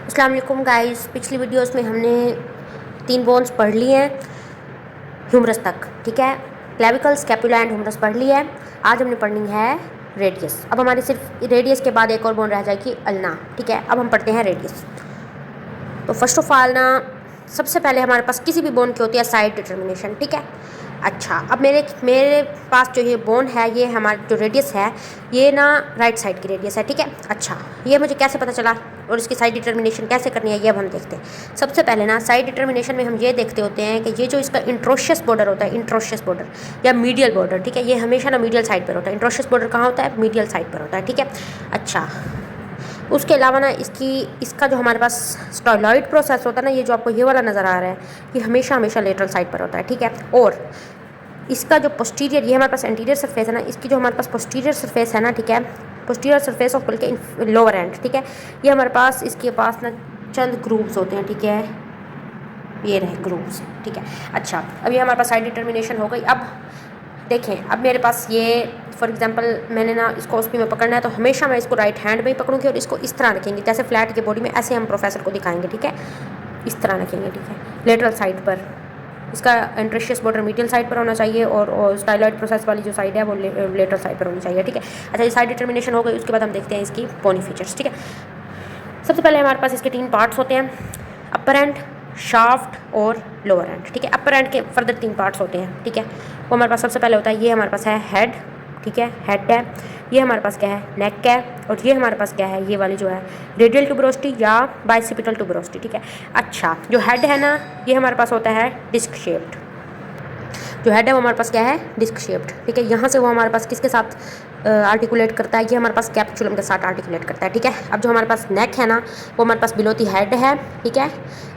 अस्सलाम वालेकुम गाइस। पिछली वीडियोस में हमने 3 बोन्स पढ़ लिए हैं ह्यूमरस तक, ठीक है। क्लेविकल, स्कैपुला एंड ह्यूमरस पढ़ लिया है। आज हमने पढ़नी है रेडियस। अब हमारे सिर्फ रेडियस के बाद एक और बोन रह जाएगी अल्ना, ठीक है। अब हम पढ़ते हैं रेडियस। तो फर्स्ट ऑफ ऑल ना, सबसे पहले हमारे पास किसी भी बोन की होती है साइड डिटर्मिनेशन, ठीक है। अच्छा, अब मेरे पास जो ये बोन है, ये हमारी जो रेडियस है, ये ना राइट साइड की रेडियस है, ठीक है। अच्छा, ये मुझे कैसे पता चला और इसकी साइड डिटर्मिनेशन कैसे करनी है, ये अब हम देखते हैं। सबसे पहले ना साइड डिटर्मिनेशन में हम ये देखते होते हैं कि ये जो इसका इंट्रोशियस बॉर्डर होता है, इंट्रोशियस बॉर्डर या मीडियल बॉर्डर, ठीक है, ये हमेशा ना मीडियल साइड पर होता है। इंट्रोशियस बॉर्डर कहाँ होता है? मीडियल साइड पर होता है, ठीक है। अच्छा, उसके अलावा ना इसका जो हमारे पास स्टाइलॉइड प्रोसेस होता है ना, ये जो आपको ये वाला नज़र आ रहा है, ये हमेशा लेटरल साइड पर होता है, ठीक है। और इसका जो पोस्टीरियर, ये हमारे पास एंटीरियर सरफेस है ना, इसकी जो हमारे पास पोस्टीरियर सरफेस है ना, ठीक है, पोस्टीरियर सरफेस ऑफ बल्कि लोअर एंड, ठीक है, ये हमारे पास इसके पास ना चंद ग्रूव्स होते हैं, ठीक है, ये रहे ग्रूव्स, ठीक है। अच्छा, अब ये हमारे पास साइड डिटर्मिनेशन हो गई। अब देखें, अब मेरे पास ये फॉर एग्जांपल मैंने ना इसको उस में पकड़ना है, तो हमेशा मैं इसको राइट हैंड में ही पकड़ूंगी और इसको इस तरह रखेंगे जैसे फ्लैट के बॉडी में, ऐसे हम प्रोफेसर को दिखाएंगे, ठीक है, इस तरह रखेंगे, ठीक है, लेटरल साइड पर। इसका इंट्रोशियस बॉर्डर मीडियल साइड पर होना चाहिए और स्टाइलॉइड प्रोसेस वाली जो साइड है वो लेटरल साइड पर होनी चाहिए, ठीक है। अच्छा, ये साइड डिटर्मिनेशन हो गई। उसके बाद हम देखते हैं इसकी बोनी फीचर्स, ठीक है। सबसे पहले हमारे पास इसके 3 पार्ट्स होते हैं, अपर एंड, शाफ्ट और लोअर एंड, ठीक है। अपर एंड के फर्दर 3 पार्ट्स होते हैं, ठीक है। वो हमारे पास सबसे पहले होता है, ये हमारे पास है हेड, ठीक है, हेड है। ये हमारे पास क्या है? नेक है। और ये हमारे पास क्या है? ये वाली जो है रेडियल ट्यूबरोस्टी या बाइसिपिटल ट्यूबरोस्टी, ठीक है। अच्छा, जो हेड है ना, ये हमारे पास होता है डिस्क शेप्ड। जो हेड है वो हमारे पास क्या है? डिस्क शेप्ड, ठीक है। यहाँ से वो हमारे पास किसके साथ आर्टिकुलेट करता है? ये हमारे पास कैप्सुलम के साथ आर्टिकुलेट करता है, ठीक है। अब जो हमारे पास नेक है ना, वो हमारे पास बिलो दी हेड है, ठीक है।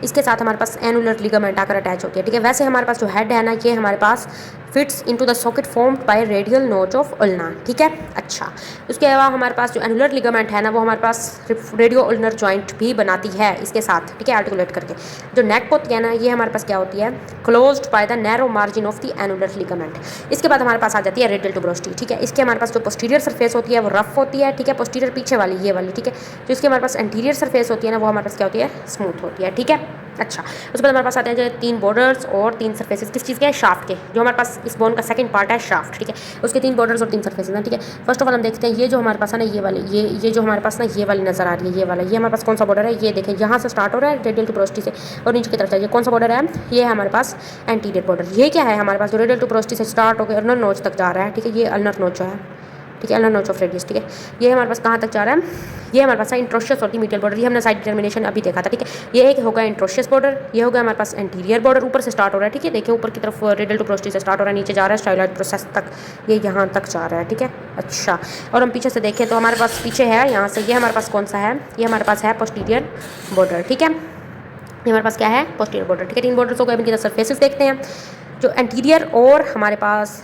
इसके साथ हमारे पास एनुलर लिगामेंट आकर अटैच होती है, ठीक है। वैसे हमारे पास जो हेड है ना, ये हमारे पास fits into the socket formed by radial notch of ulna, ठीक है। अच्छा, उसके अलावा हमारे पास जो एनुलर लिगामेंट है ना, वो हमारे पास रेडियो उल्नर जॉइंट भी बनाती है इसके साथ, ठीक है, आर्टिकुलेट करके। जो नेक होती है ना, ये हमारे पास क्या होती है? Closed by the narrow margin of the annular ligament. इसके बाद हमारे पास आ जाती है रेडियल ट्यूबरोस्टी, ठीक है। इसके हमारे पास जो पोस्टीरियर सरफेस होती है वो रफ होती है, ठीक है, पोस्टीरियर पीछे वाली, ये वाली, ठीक है। जो इसके हमारे पास एंटीरियर सरफेस होती है ना, वो हमारे पास क्या होती है? स्मूथ होती है, ठीक है। अच्छा, उसके बाद हमारे पास आते हैं जो 3 बॉर्डर्स और 3 सरफेसेस, किस चीज़ के? शाफ्ट के। जो हमारे पास इस बोन का सेकंड पार्ट है शाफ्ट, ठीक है, उसके 3 बॉर्डर्स और 3 सरफेसेस हैं, ठीक है। फर्स्ट ऑफ ऑल हम देखते हैं, ये जो हमारे पास है ना, ये वाली, ये जो हमारे पास ना ये वाली नजर आ रही है, ये वाला, ये हमारे पास कौन सा बॉर्डर है? ये देखें, यहाँ से स्टार्ट हो रहा है रेडियल ट्यूबरोस्टी से और नीचे की तरफ चाहिए, कौन सा बॉर्डर है? ये है हमारे पास एंटीरियर बॉर्डर। ये क्या है हमारे पास? जो रेडियल ट्यूबरोस्टी से स्टार्ट होकर अल्नर नोच तक जा रहा है, ठीक है, ये अल्नर नोच जो है, ठीक है, अल्नर नोच ऑफ रेडियस, ठीक है। ये हमारे पास कहाँ तक जा रहा है? ये हमारे पास है इंट्रोशियस और मीडियल बॉर्डर। ये हमने साइड डिटर्मिनेशन अभी देखा था, ठीक है। ये एक होगा इंट्रोशियस बॉर्डर, ये होगा हमारे पास एंटीरियर बॉर्डर, ऊपर से स्टार्ट हो रहा है, ठीक है। देखिए ऊपर की तरफ रेडियल ट्यूबरोस्टी से स्टार्ट हो रहा है, नीचे जा रहा है स्टाइलॉइड प्रोसेस तक, ये यहाँ तक जा रहा है, ठीक है। अच्छा, और हम पीछे से देखें तो हमारे पास पीछे है, यहाँ से ये हमारे पास कौन सा है? ये हमारे पास है पोस्टीरियर बॉर्डर, ठीक है। ये हमारे पास क्या है? पोस्टीरियर बॉर्डर, ठीक है। 3 बॉर्डर्स हो गए। इनकी सरफेसेस देखते हैं। जो एंटीरियर और हमारे पास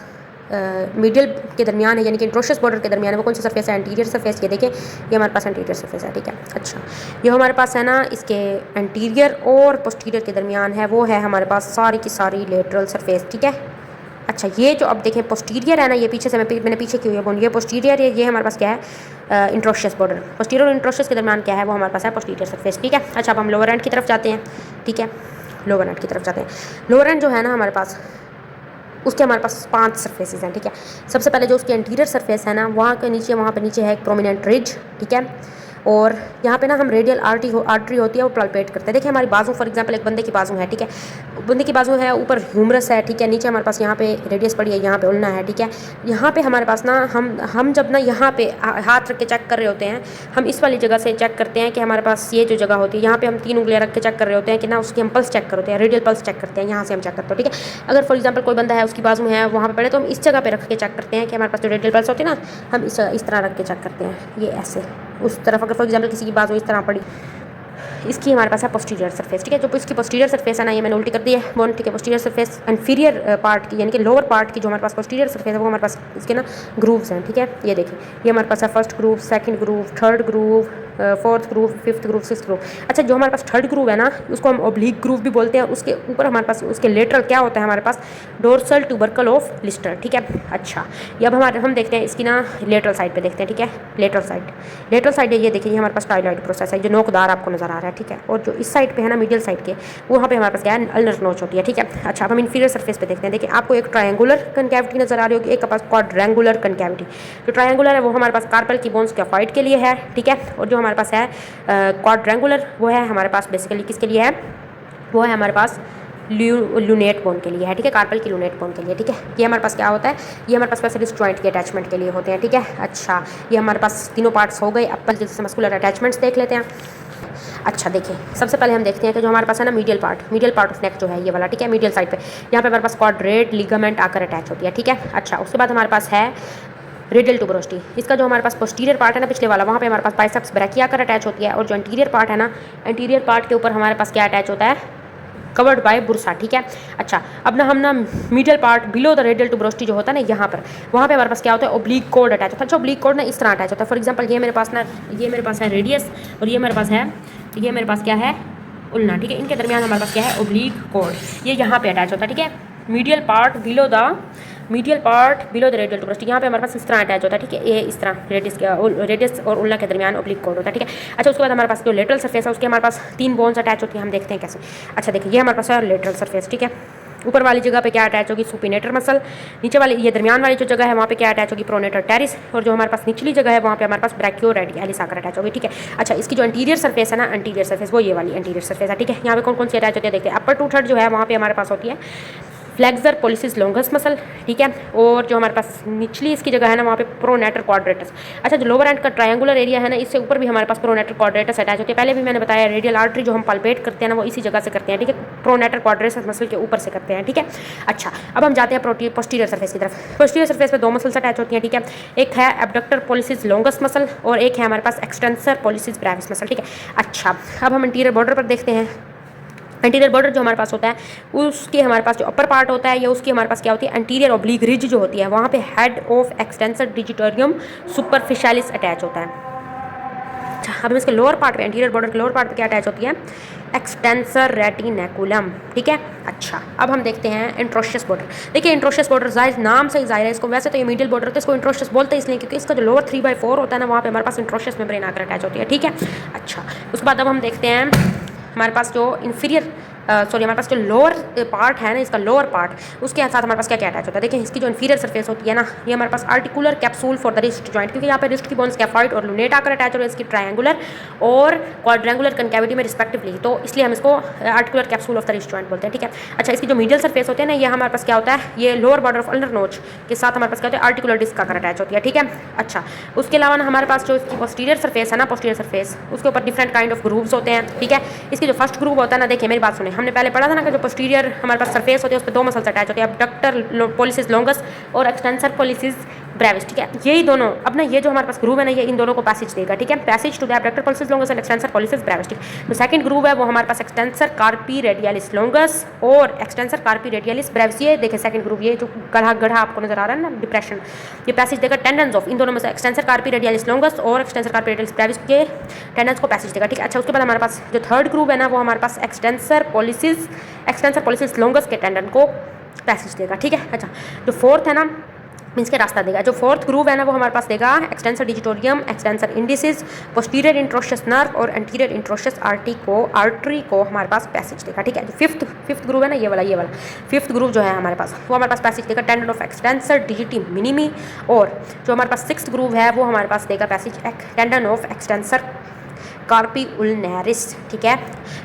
मीडियल के दरमियान है, यानी कि इंट्रोशियस बॉर्डर के दरमियान है, वो कौन सी सरफेस है? Anterior surface. ये देखें, ये हमारे पास एंटीरियर सरफेस है, ठीक है। अच्छा, ये हमारे पास है ना, इसके एंटीरियर और पोस्टीरियर के दरमियान है, वो है हमारे पास सारी की सारी लेटरल सरफेस, ठीक है। अच्छा, ये जो अब देखें पोस्टीरियर है ना, ये पीछे से मैंने पीछे की हुई है बोन, ये पोस्टीरियर है, ये हमारे पास क्या है? Interosseous border. पोस्टीरियर और इंट्रोशियस के दरमियान क्या है? वो हमारे पास है पोस्टीरियर सरफेस, ठीक है। अच्छा, अब हम लोअर एंड की तरफ जाते हैं, ठीक है, लोअर एंड की तरफ जाते हैं। लोअर एंड जो है ना हमारे पास, उसके हमारे पास 5 सरफेसेस हैं, ठीक है। सबसे पहले जो उसकी एंटीरियर सरफेस है ना, वहाँ पे नीचे है एक प्रोमिनेंट रिज, ठीक है। और यहाँ पे ना हम रेडियल आर्टरी होती है, वो पल्पेट करते हैं। देखिए हमारी बाजू, फॉर एग्जांपल एक बंदे की बाजू है, ठीक है, बंदे की बाजू है, ऊपर ह्यूमरस है, ठीक है, नीचे हमारे पास यहाँ पे रेडियस पड़ी है, यहाँ पे उल्ना है, ठीक है। यहाँ पे हमारे पास ना हम जब ना यहाँ पे हाथ रख के चेक कर रहे होते हैं, हम इस वाली जगह से चेक करते हैं कि हमारे पास ये जो जगह होती है, यहाँ पे हम 3 उंगलियाँ रख के चेक कर रहे होते हैं कि ना उसकी हम पल्स चेक करते हैं, रेडियल पल्स चेक करते हैं, यहाँ से हम चेक करते हैं, ठीक है। अगर फॉर एग्जाम्पल कोई बंदा है, उसकी बाजू में है, वहाँ पे पड़े, तो हम इस जगह पे रख के चेक करते हैं कि हमारे पास जो रेडियल पल्स होती है ना, हम इस तरह रख के चेक करते हैं, ये ऐसे उस तरफ। अगर फॉर एग्जाम्पल किसी की बाजू इस तरह पड़ी, इसकी हमारे पास है पोस्टीरियर सरफेस, ठीक है। जो इसकी पोस्टीरियर सरफेस है ना, ये मैंने उल्टी कर दी है बोन, ठीक है। पोस्टीरियर सरफेस इंफीरियर पार्ट की, यानी कि लोअर पार्ट की जो हमारे पास पोस्टीरियर सरफेस है, वो हमारे पास इसके ना ग्रूव्स हैं, ठीक है। ये देखिए, ये हमारे पास है first groove, second groove, third groove, fourth groove, fifth groove, sixth groove. अच्छा, जो हमारे पास थर्ड ग्रूव है ना, उसको हम ओब्लिक ग्रूव भी बोलते हैं। उसके ऊपर हमारे पास उसके लेटरल क्या होता है, हमारे पास डोर्सल ट्यूबरकल ऑफ लिस्टर, ठीक है। अच्छा, ये अब हम देखते हैं इसकी ना लेटरल साइड पे देखते हैं, ठीक है। लेटरल साइड ये देखिए, हमारे पास टाइलॉइड प्रोसेस है, जो नोकदार आपको नजर आ रहा है, ठीक है। और जो इस साइड पे है ना, मिडियल साइड के, वहाँ पे हमारे पास क्या है, अल्नर नोच होती है, ठीक है। अच्छा, अब हम इंफीरियर सरफेस पे देखते हैं। देखिए, आपको एक ट्रायंगुलर कनकैविटी नजर आ रही होगी, एक के पास क्वाड्रेंगुलर कनकैविटी। जो ट्रायंगुलर है वो हमारे पास कार्पल की बोन स्कैफॉइड के लिए है, ठीक है। और जो हमारे पास है क्वाड्रेंगुलर, वो है हमारे पास बेसिकली किसके लिए है, वो है हमारे पास लूनेट बोन के लिए है, ठीक है। कार्पल की लूनेट बोन के लिए, ठीक है। ये हमारे पास क्या होता है, ये हमारे पास स्पेशलिस्ट जॉइंट के अटैचमेंट के लिए होते हैं, ठीक है। अच्छा, ये हमारे पास तीनों पार्ट्स हो गए। अब पहले जैसे मस्कुलर अटैचमेंट्स देख लेते हैं। अच्छा, देखिए, सबसे पहले हम देखते हैं कि जो हमारे पास है ना मीडियल पार्ट ऑफ नेक जो है ये वाला, ठीक है, मीडियल साइड पे, यहाँ पे हमारे पास क्वाड्रेट लिगामेंट आकर अटैच होती है, ठीक है। अच्छा, उसके बाद हमारे पास है रेडियल ट्यूबरोस्टी। इसका जो हमारे पास पोस्टीरियर पार्ट है ना, पिछले वाला, वहाँ पे हमारे पास बाइसेप्स ब्रैकिया आकर अटैच होती है। और जो एंटीरियर पार्ट है ना, एंटीरियर पार्ट के ऊपर हमारे पास क्या अटैच होता है, कवर्ड बाय बुरसा, ठीक है। अच्छा, अब ना हम ना medial part below the radial tuberosity जो होता है ना, यहाँ पर, वहाँ पे हमारे पास क्या होता है, ओब्लिक कॉर्ड अटैच होता है। अच्छा, ओब्लिक कॉर्ड ना इस तरह अटैच होता है। फॉर एग्जांपल, ये मेरे पास है रेडियस, और ये मेरे पास क्या है, उल्ना, ठीक है। इनके दरमियान हमारे पास क्या है, ओब्लिक कॉर्ड, ये यहाँ पे अटैच होता है, ठीक है। Medial part below the radial tuberosity, यहाँ पे हमारे पास इस तरह अटैच होता है, ठीक है। ये इस तरह रेडियस और उल्ना के दरमियान ओब्लिक कॉर्ड होता है, ठीक है। अच्छा, उसके बाद हमारे पास जो लेटरल सरफेस है, उसके हमारे पास 3 बोन्स अटैच होती हैं। हम देखते हैं कैसे। अच्छा, देखिए, ये हमारे पास है लेटरल सरफेस, ठीक है। ऊपर वाली जगह पे क्या अटैच होगी, सुपिनेटर मसल। नीचे वाली, ये दरमियान वाली जो जगह है, वहाँ पे क्या अटैच होगी, प्रोनेटर टेरिस। और जो हमारे पास निचली जगह है, वहाँ पे हमारे पास ब्रैकियो रेडियलिस आकर अटैच होगी, ठीक है। अच्छा, इसकी जो एंटीरियर सरफेस है ना, एंटीरियर सरफेस, वो ये वाली एंटीरियर सरफेस है, ठीक है। यहाँ पे कौन कौन सी अटैच होती है देखते हैं। अपर 2/3 जो है, वहाँ पे हमारे पास होती है फ्लेक्सर पोलिसिस लॉन्गस मसल, ठीक है। और जो हमारे पास निचली इसकी जगह है ना, वहाँ पे प्रोनेटर क्वाड्रेटस। अच्छा, जो लोअर एंड का ट्रायंगुलर एरिया है ना, इससे ऊपर भी हमारे पास प्रोनेटर क्वाड्रेटस अटैच होती है। पहले भी मैंने बताया, रेडियल आर्टरी जो हम पल्पेट करते हैं ना, वो इसी जगह से करते हैं, ठीक है। प्रोनेटर क्वाड्रेटस मसल के ऊपर से करते हैं, ठीक है। अच्छा, अब हम जाते हैं पोस्टीरियर सरफेस की तरफ। पोस्टीरियर सरफेस पे 2 मसल्स अटैच होती हैं, ठीक है। एक है एबडक्टर पोलिसिस लॉन्गस मसल, और एक है हमारे पास एक्सटेंसर पोलिसिस ब्रेविस मसल, ठीक है। अच्छा, अब हम इंटीरियर बॉर्डर पर देखते हैं। एंटीरियर बॉर्डर जो हमारे पास होता है, उसके हमारे पास जो अपर पार्ट होता है, या उसकी हमारे पास क्या होती है, एंटीरियर ऑब्लिक रिज जो होती है, वहाँ पे head of extensor digitorum superficialis attach होता है। अच्छा, अब हम इसके लोअर पार्ट पे, एंटीरियर बॉर्डर के लोअर पार्ट पे क्या अटैच होती है, एक्सटेंसर रेटिनेकुलम, ठीक है। अच्छा, अब हम देखते हैं इंट्रोशियस बॉर्डर। देखिए, इंट्रोशियस बॉर्डर जाहिर नाम से ही जाहिर है इसको, वैसे तो ये मीडियल बॉर्डर होता है, इसको इंट्रोशियस बोलते हैं इसलिए क्योंकि इसका जो लोअर 3/4 होता है ना, वहाँ पे हमारे पास इंट्रोशियस मेम्ब्रेन आकर अटैच होती है, ठीक है। अच्छा, उसके बाद अब हम देखते हैं हमारे पास जो हमारे पास जो लोअर पार्ट है ना, इसका लोअर पार्ट, उसके साथ हमारे पास क्या क्या अटैच होता है। देखिए, इसकी जो इन्फीरियर सरफेस होती है ना, ये हमारे पास articular capsule for the wrist joint, क्योंकि यहाँ पे रिस्ट की बोन स्कैफॉइड और लूनेट आकर अटैच हो रही है, इसकी ट्रायंगुलर और क्वाड्रेंगुलर कनकैविटी में रिस्पेक्टिवली, तो इसलिए हम इसको articular capsule of the wrist joint बोलते हैं, ठीक है। अच्छा, इसकी जो मीडियल सरफेस होती है ना, ये हमारे पास क्या होता है, ये लोअर बॉर्डर ऑफ अल्नर नोच के साथ हमारे पास क्या होता है, आर्टिकुलर डिस्क आकर अटैच होती है, ठीक है। अच्छा, उसके अलावा हमारे पास जो इसकी पोस्टीरियर सरफेस है ना, पोस्टीरियर सरफेस, उसके ऊपर डिफरेंट काइंड ऑफ ग्रूव्स होते हैं, ठीक है। इसकी जो फर्स्ट ग्रूव होता है ना, देखिए मेरी बात सुने, हमने पहले पढ़ा था ना कि जो पोस्टीरियर हमारे पास सरफेस होती है, उस पर 2 मसल्स अटैच होते हैं, एबडक्टर पोलिसिस लॉन्गस और एक्सटेंसर पोलिसिस ब्रेविस, ठीक है। यही दोनों, अब ना ये जो हमारे पास ग्रूव है ना, ये इन दोनों को पैसेज देगा, ठीक है। Passage to the abductor pollicis longus and extensor pollicis brevis, ठीक है। तो सेकंड ग्रूव है वो हमारे पास एक्सटेंसर कार्पी रेडियलिस लॉन्गस और एक्सटेंसर कार्पी रेडियलिस ब्रेविस। ये देखिए सेकंड ग्रूव, ये जो गढ़ा आपको नजर आ रहा है ना, डिप्रेशन, ये पैसेज देगा टेंडन्स ऑफ, इन दोनों में से एक्सटेंसर कार्पी रेडियलिस लॉन्गस और एक्सटेंसर कार्पी रेडियलिस ब्रेविस के टेंडन्स को पैसेज देगा, ठीक है। अच्छा, उसके बाद हमारे पास जो थर्ड ग्रूव है ना, वो हमारे पास एक्सटेंसर पोलिसिस लॉन्गस के टेंडन को पैसेज देगा, ठीक है। अच्छा, जो फोर्थ है ना, मीन्स के रास्ता देगा। जो फोर्थ ग्रूव है ना, वो हमारे पास देगा extensor digitorum, extensor indicis, posterior interosseous nerve और एंटीरियर इंट्रोशियस आर्टरी को हमारे पास पैसेज देगा, ठीक है। जो फिफ्थ ग्रूव है ना, ये वाला फिफ्थ ग्रूव जो है हमारे पास, वो हमारे पास पैसेज देगा टेंडन ऑफ एक्सटेंसर डिजिटी मिनिमी। और जो हमारे पास सिक्स्थ ग्रूव है, वो हमारे पास देगा passage tendon of extensor carpi ulnaris, ठीक है।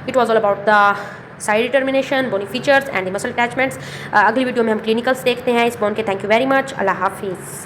It was all about the side determination, bony features and the muscle attachments. अगली वीडियो में हम क्लिनिकल्स देखते हैं इस बोन के। थैंक यू वेरी मच, अल्लाह हाफिज़।